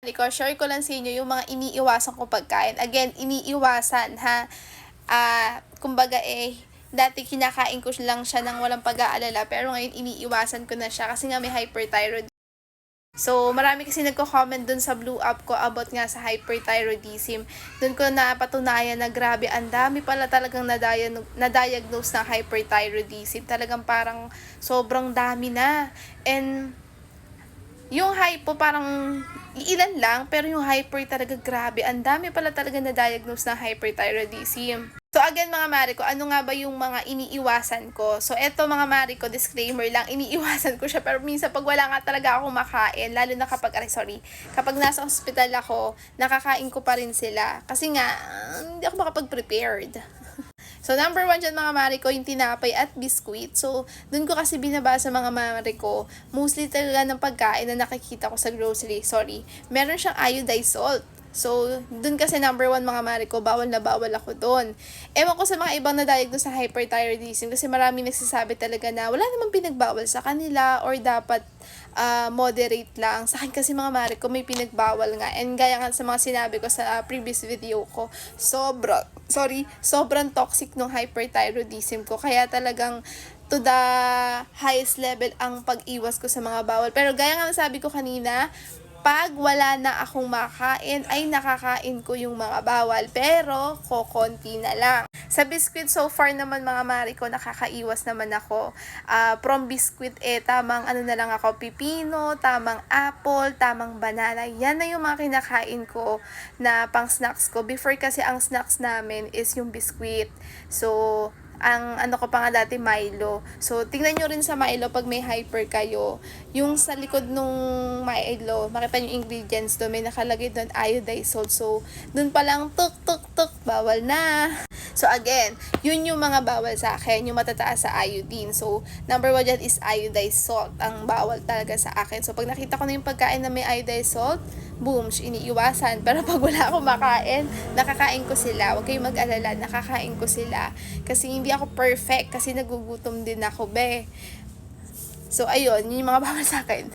Share ko lang sa inyo yung mga iniiwasan ko pagkain. Again, iniiwasan ha. Kumbaga dati kinakain ko lang siya ng walang pag-aalala, pero ngayon iniiwasan ko na siya kasi nga may hyperthyroid. So, marami kasi nagko-comment dun sa blue app ko about nga sa hyperthyroidism. Dun ko napatunayan na grabe, ang dami pala talagang na-diagnose na hyperthyroidism. Talagang parang sobrang dami na. And yung hypo parang ilan lang, pero yung hyper talaga grabe. Ang dami pala talaga na-diagnose na hyperthyroidism. So again mga mare ko, ano nga ba yung mga iniiwasan ko? So eto mga mare ko, disclaimer lang, iniiwasan ko siya. Pero minsan pag wala nga talaga ako makain, lalo na kapag kapag nasa hospital ako, nakakain ko pa rin sila. Kasi nga, hindi ako makapag-prepared. So, number 1 dyan mga mare ko, yung tinapay at biskuit. So, dun ko kasi binabasa mga mare ko, mostly talaga ng pagkain na nakikita ko sa grocery, meron siyang iodized salt. So, dun kasi number 1 mga mare ko, bawal na bawal ako dun. Ewan ko sa mga ibang na-diagnose sa hyperthyroidism kasi maraming nagsasabi talaga na wala namang pinagbawal sa kanila or dapat moderate lang. Sa akin kasi mga mare ko, may pinagbawal nga. And gaya nga sa mga sinabi ko sa previous video ko, sobrang toxic nung hyperthyroidism ko. Kaya talagang to the highest level ang pag-iwas ko sa mga bawal. Pero gaya nga sabi ko kanina, pag wala na akong makain, ay nakakain ko yung mga bawal. Pero, kokonti na lang. Sa biscuit, so far naman mga mare ko, nakakaiwas naman ako. From biscuit, tamang ano na lang ako, pipino, tamang apple, tamang banana. Yan na yung mga kinakain ko na pang snacks ko. Before kasi ang snacks namin is yung biscuit. So, ang ano ko pa nga dati, Milo. So, tingnan nyo rin sa Milo pag may hyper kayo. Yung sa likod nung Milo, makita nyo ingredients doon, may nakalagay doon iodized salt. So, doon pa lang tuk, bawal na. So, again, yun yung mga bawal sa akin, yung matataas sa iodine. So, number 1 dyan is iodized salt. Ang bawal talaga sa akin. So, pag nakita ko na yung pagkain na may iodized salt, boom, iniiwasan. Pero pag wala akong makain, nakakain ko sila. Huwag kayong mag-alala, nakakain ko sila. Kasi hindi ako perfect, kasi nagugutom din ako, be. So, ayun, yun yung mga bawal sa akin.